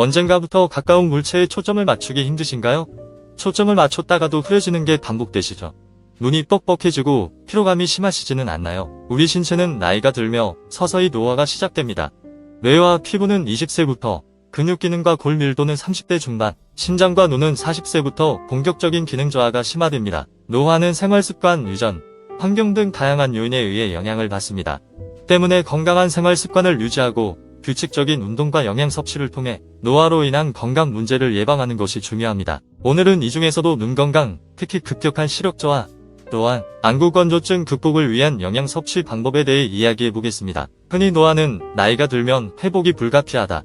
언젠가부터 가까운 물체에 초점을 맞추기 힘드신가요? 초점을 맞췄다가도 흐려지는 게 반복되시죠? 눈이 뻑뻑해지고 피로감이 심하시지는 않나요? 우리 신체는 나이가 들며 서서히 노화가 시작됩니다. 뇌와 피부는 20세부터, 근육 기능과 골 밀도는 30대 중반, 심장과 눈은 40세부터 본격적인 기능 저하가 심화됩니다. 노화는 생활습관, 유전, 환경 등 다양한 요인에 의해 영향을 받습니다. 때문에 건강한 생활 습관을 유지하고 규칙적인 운동과 영양 섭취를 통해 노화로 인한 건강 문제를 예방하는 것이 중요합니다. 오늘은 이 중에서도 눈 건강, 특히 급격한 시력 저하, 또한 안구 건조증 극복을 위한 영양 섭취 방법에 대해 이야기해 보겠습니다. 흔히 노화는 나이가 들면 회복이 불가피하다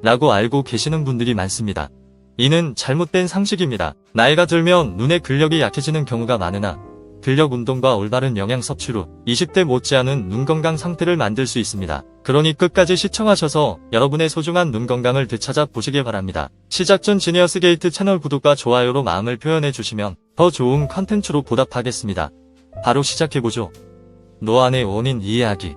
라고 알고 계시는 분들이 많습니다. 이는 잘못된 상식입니다. 나이가 들면 눈의 근력이 약해지는 경우가 많으나 근력 운동과 올바른 영양 섭취로 20대 못지않은 눈 건강 상태를 만들 수 있습니다. 그러니 끝까지 시청하셔서 여러분의 소중한 눈 건강을 되찾아 보시길 바랍니다. 시작 전 지니어스 게이트 채널 구독과 좋아요로 마음을 표현해 주시면 더 좋은 컨텐츠로 보답하겠습니다. 바로 시작해보죠. 노안의 원인 이해하기.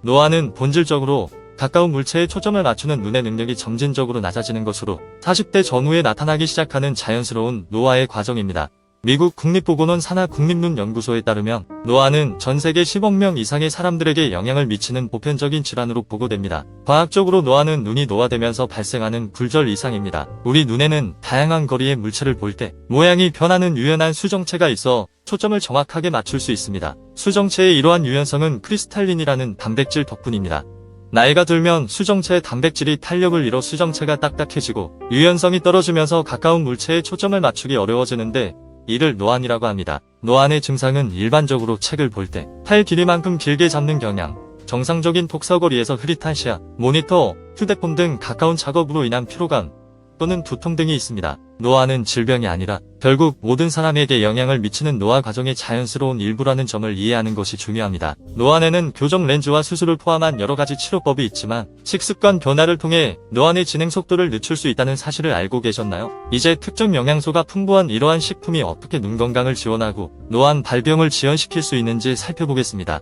노안은 본질적으로 가까운 물체에 초점을 맞추는 눈의 능력이 점진적으로 낮아지는 것으로 40대 전후에 나타나기 시작하는 자연스러운 노화의 과정입니다. 미국 국립보건원 산하국립눈연구소에 따르면 노안은 전 세계 10억 명 이상의 사람들에게 영향을 미치는 보편적인 질환으로 보고됩니다. 과학적으로 노안은 눈이 노화되면서 발생하는 굴절 이상입니다. 우리 눈에는 다양한 거리의 물체를 볼 때 모양이 변하는 유연한 수정체가 있어 초점을 정확하게 맞출 수 있습니다. 수정체의 이러한 유연성은 크리스탈린이라는 단백질 덕분입니다. 나이가 들면 수정체의 단백질이 탄력을 잃어 수정체가 딱딱해지고 유연성이 떨어지면서 가까운 물체에 초점을 맞추기 어려워지는데 이를 노안이라고 합니다. 노안의 증상은 일반적으로 책을 볼 때 팔 길이만큼 길게 잡는 경향, 정상적인 독서거리에서 흐릿한 시야, 모니터, 휴대폰 등 가까운 작업으로 인한 피로감 또는 두통 등이 있습니다. 노안은 질병이 아니라 결국 모든 사람에게 영향을 미치는 노화 과정의 자연스러운 일부라는 점을 이해하는 것이 중요합니다. 노안에는 교정 렌즈와 수술을 포함한 여러가지 치료법이 있지만 식습관 변화를 통해 노안의 진행 속도를 늦출 수 있다는 사실을 알고 계셨나요? 이제 특정 영양소가 풍부한 이러한 식품이 어떻게 눈 건강을 지원하고 노안 발병을 지연시킬 수 있는지 살펴보겠습니다.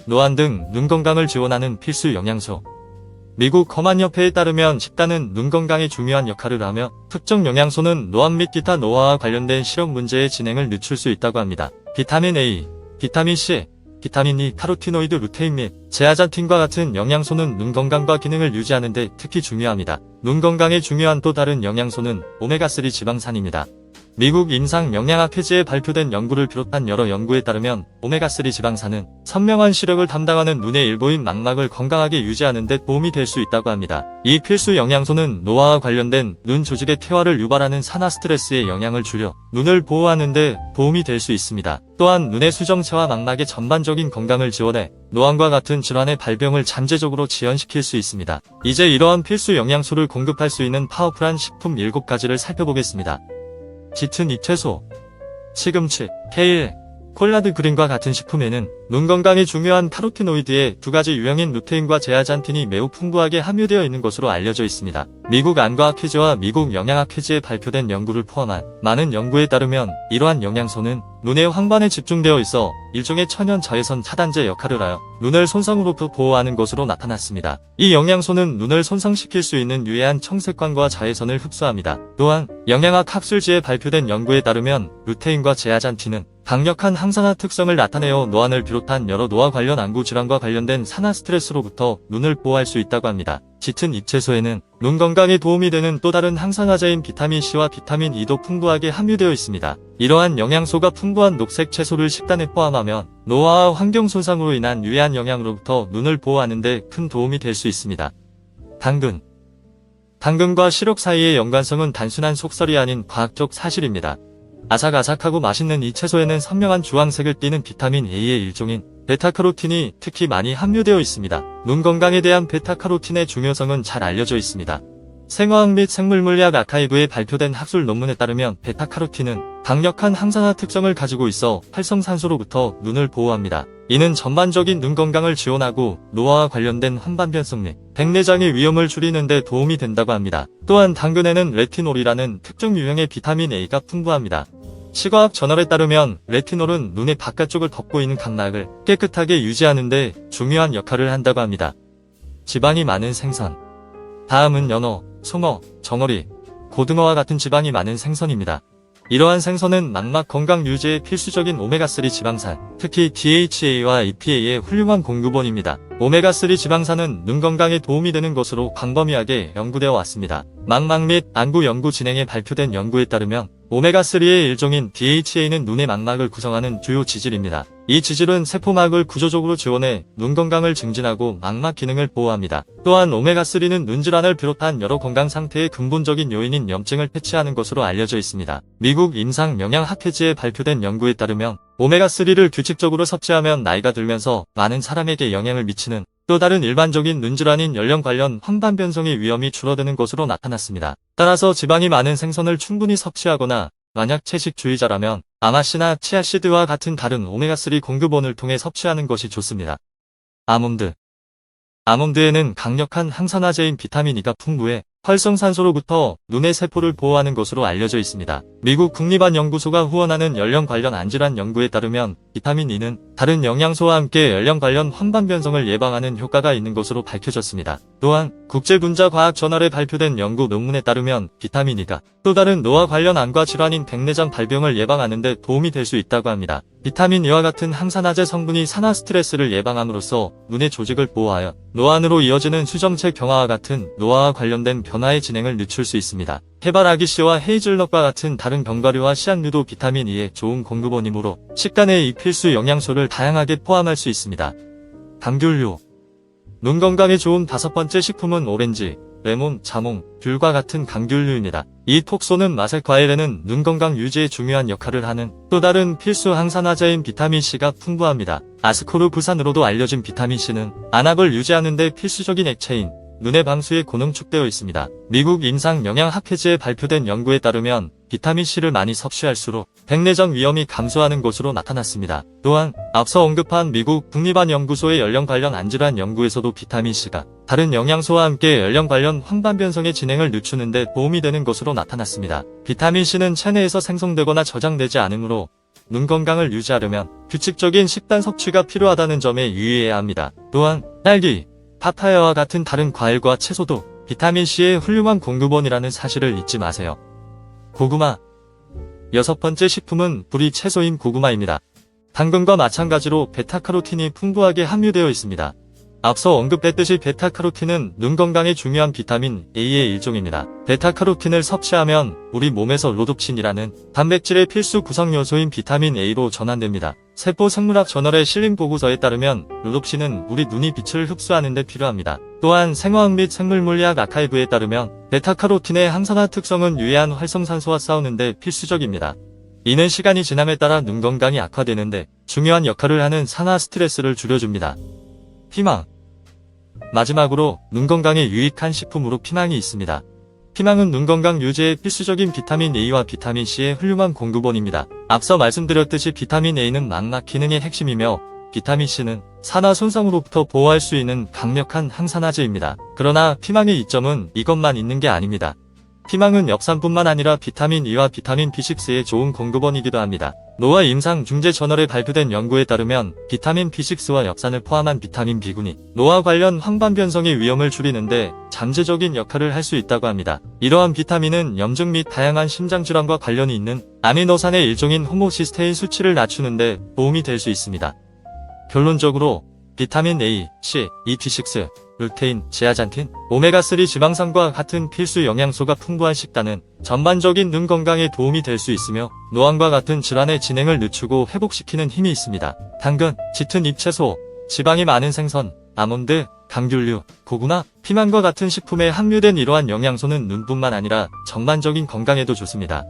노안 등 눈 건강을 지원하는 필수 영양소. 미국 검안협회에 따르면 식단은 눈 건강에 중요한 역할을 하며 특정 영양소는 노안 및 기타 노화와 관련된 시력 문제의 진행을 늦출 수 있다고 합니다. 비타민 A, 비타민 C, 비타민 E, 카로티노이드, 루테인 및 제아잔틴과 같은 영양소는 눈 건강과 기능을 유지하는 데 특히 중요합니다. 눈 건강에 중요한 또 다른 영양소는 오메가3 지방산입니다. 미국 임상영양학회지에 발표된 연구를 비롯한 여러 연구에 따르면 오메가3 지방산은 선명한 시력을 담당하는 눈의 일부인 망막을 건강하게 유지하는 데 도움이 될 수 있다고 합니다. 이 필수 영양소는 노화와 관련된 눈 조직의 퇴화를 유발하는 산화 스트레스에 영향을 주려 눈을 보호하는 데 도움이 될 수 있습니다. 또한 눈의 수정체와 망막의 전반적인 건강을 지원해 노안과 같은 질환의 발병을 잠재적으로 지연시킬 수 있습니다. 이제 이러한 필수 영양소를 공급할 수 있는 파워풀한 식품 7가지를 살펴보겠습니다. 짙은 잎채소, 시금치, 케일, 콜라드 그린과 같은 식품에는 눈 건강에 중요한 카로티노이드의 2가지 유형인 루테인과 제아잔틴이 매우 풍부하게 함유되어 있는 것으로 알려져 있습니다. 미국 안과학회지와 미국 영양학회지에 발표된 연구를 포함한 많은 연구에 따르면 이러한 영양소는 눈의 황반에 집중되어 있어 일종의 천연 자외선 차단제 역할을 하여 눈을 손상으로부터 보호하는 것으로 나타났습니다. 이 영양소는 눈을 손상시킬 수 있는 유해한 청색광과 자외선을 흡수합니다. 또한 영양학 학술지에 발표된 연구에 따르면 루테인과 제아잔틴은 강력한 항산화 특성을 나타내어 노안을 비롯한 여러 노화 관련 안구 질환과 관련된 산화 스트레스로부터 눈을 보호할 수 있다고 합니다. 짙은 잎채소에는 눈 건강에 도움이 되는 또 다른 항산화제인 비타민 C와 비타민 E도 풍부하게 함유되어 있습니다. 이러한 영양소가 풍부한 녹색 채소를 식단에 포함하면 노화와 환경 손상으로 인한 유해한 영향으로부터 눈을 보호하는 데 큰 도움이 될 수 있습니다. 당근. 당근과 시력 사이의 연관성은 단순한 속설이 아닌 과학적 사실입니다. 아삭아삭하고 맛있는 이 채소에는 선명한 주황색을 띠는 비타민 A의 일종인 베타카로틴이 특히 많이 함유되어 있습니다. 눈 건강에 대한 베타카로틴의 중요성은 잘 알려져 있습니다. 생화학 및 생물물리학 아카이브에 발표된 학술 논문에 따르면 베타카로틴은 강력한 항산화 특성을 가지고 있어 활성산소로부터 눈을 보호합니다. 이는 전반적인 눈 건강을 지원하고 노화와 관련된 환반변성 및 백내장의 위험을 줄이는 데 도움이 된다고 합니다. 또한 당근에는 레티놀이라는 특정 유형의 비타민 A가 풍부합니다. 시과학 저널에 따르면 레티놀은 눈의 바깥쪽을 덮고 있는 각막을 깨끗하게 유지하는 데 중요한 역할을 한다고 합니다. 지방이 많은 생선. 다음은 연어, 송어, 정어리, 고등어와 같은 지방이 많은 생선입니다. 이러한 생선은 망막 건강 유지에 필수적인 오메가3 지방산, 특히 DHA와 EPA의 훌륭한 공급원입니다. 오메가3 지방산은 눈 건강에 도움이 되는 것으로 광범위하게 연구되어 왔습니다. 망막 및 안구 연구 진행에 발표된 연구에 따르면 오메가3의 일종인 DHA는 눈의 망막을 구성하는 주요 지질입니다. 이 지질은 세포막을 구조적으로 지원해 눈 건강을 증진하고 망막 기능을 보호합니다. 또한 오메가3는 눈질환을 비롯한 여러 건강 상태의 근본적인 요인인 염증을 퇴치하는 것으로 알려져 있습니다. 미국 임상영양학회지에 발표된 연구에 따르면 오메가3를 규칙적으로 섭취하면 나이가 들면서 많은 사람에게 영향을 미치는 또 다른 일반적인 눈질환인 연령 관련 황반 변성의 위험이 줄어드는 것으로 나타났습니다. 따라서 지방이 많은 생선을 충분히 섭취하거나 만약 채식주의자라면 아마씨나 치아씨드와 같은 다른 오메가3 공급원을 통해 섭취하는 것이 좋습니다. 아몬드. 아몬드에는 강력한 항산화제인 비타민 E가 풍부해 활성산소로부터 눈의 세포를 보호하는 것으로 알려져 있습니다. 미국 국립안연구소가 후원하는 연령 관련 안질환 연구에 따르면 비타민 E는 다른 영양소와 함께 연령 관련 황반 변성을 예방하는 효과가 있는 것으로 밝혀졌습니다. 또한 국제분자과학저널에 발표된 연구 논문에 따르면 비타민 E가 또 다른 노화 관련 암과 질환인 백내장 발병을 예방하는 데 도움이 될 수 있다고 합니다. 비타민 E와 같은 항산화제 성분이 산화 스트레스를 예방함으로써 눈의 조직을 보호하여 노안으로 이어지는 수정체 경화와 같은 노화와 관련된 변화의 진행을 늦출 수 있습니다. 해바라기씨와 헤이즐넛과 같은 다른 견과류와 씨앗류도 비타민 E의 좋은 공급원이므로 식단에 이 필수 영양소를 다양하게 포함할 수 있습니다. 감귤류. 눈 건강에 좋은 5번째 식품은 오렌지, 레몬, 자몽, 귤과 같은 감귤류입니다. 이 톡소는 맛의 과일에는 눈 건강 유지에 중요한 역할을 하는 또 다른 필수 항산화제인 비타민C가 풍부합니다. 아스코르브산으로도 알려진 비타민C는 안압을 유지하는 데 필수적인 액체인 눈의 방수에 고농축되어 있습니다. 미국 임상영양학회지에 발표된 연구에 따르면 비타민C를 많이 섭취할수록 백내장 위험이 감소하는 것으로 나타났습니다. 또한 앞서 언급한 미국 국립안연구소의 연령 관련 안질환 연구에서도 비타민C가 다른 영양소와 함께 연령 관련 황반 변성의 진행을 늦추는 데 도움이 되는 것으로 나타났습니다. 비타민C는 체내에서 생성되거나 저장되지 않으므로 눈 건강을 유지하려면 규칙적인 식단 섭취가 필요하다는 점에 유의해야 합니다. 또한 딸기, 파파야와 같은 다른 과일과 채소도 비타민C의 훌륭한 공급원이라는 사실을 잊지 마세요. 고구마. 6번째 식품은 뿌리 채소인 고구마입니다. 당근과 마찬가지로 베타카로틴이 풍부하게 함유되어 있습니다. 앞서 언급했듯이 베타카로틴은 눈 건강에 중요한 비타민 A의 일종입니다. 베타카로틴을 섭취하면 우리 몸에서 로둑틴이라는 단백질의 필수 구성 요소인 비타민 A로 전환됩니다. 세포생물학 저널에 실린 보고서에 따르면 로둑틴은 우리 눈이 빛을 흡수하는 데 필요합니다. 또한 생화학 및 생물물리학 아카이브에 따르면 베타카로틴의 항산화 특성은 유해한 활성산소와 싸우는 데 필수적입니다. 이는 시간이 지남에 따라 눈 건강이 악화되는데 중요한 역할을 하는 산화 스트레스를 줄여줍니다. 피망. 마지막으로 눈 건강에 유익한 식품으로 피망이 있습니다. 피망은 눈 건강 유지에 필수적인 비타민 A와 비타민 C의 훌륭한 공급원입니다. 앞서 말씀드렸듯이 비타민 A는 망막 기능의 핵심이며 비타민 C는 산화 손상으로부터 보호할 수 있는 강력한 항산화제입니다. 그러나 피망의 이점은 이것만 있는 게 아닙니다. 피망은 엽산뿐만 아니라 비타민 E와 비타민 B6의 좋은 공급원이기도 합니다. 노화 임상 중재 저널에 발표된 연구에 따르면 비타민 B6와 엽산을 포함한 비타민 B군이 노화 관련 황반 변성의 위험을 줄이는데 잠재적인 역할을 할 수 있다고 합니다. 이러한 비타민은 염증 및 다양한 심장질환과 관련이 있는 아미노산의 일종인 호모시스테인 수치를 낮추는데 도움이 될 수 있습니다. 결론적으로 비타민 A, C, E, B6, 루테인, 제아잔틴, 오메가3 지방산과 같은 필수 영양소가 풍부한 식단은 전반적인 눈 건강에 도움이 될 수 있으며 노안과 같은 질환의 진행을 늦추고 회복시키는 힘이 있습니다. 당근, 짙은 잎채소, 지방이 많은 생선, 아몬드, 감귤류, 고구마, 피망과 같은 식품에 함유된 이러한 영양소는 눈뿐만 아니라 전반적인 건강에도 좋습니다.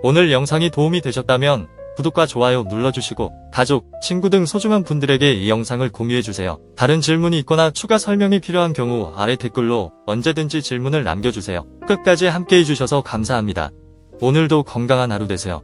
오늘 영상이 도움이 되셨다면 구독과 좋아요 눌러주시고 가족, 친구 등 소중한 분들에게 이 영상을 공유해주세요. 다른 질문이 있거나 추가 설명이 필요한 경우 아래 댓글로 언제든지 질문을 남겨주세요. 끝까지 함께 해주셔서 감사합니다. 오늘도 건강한 하루 되세요.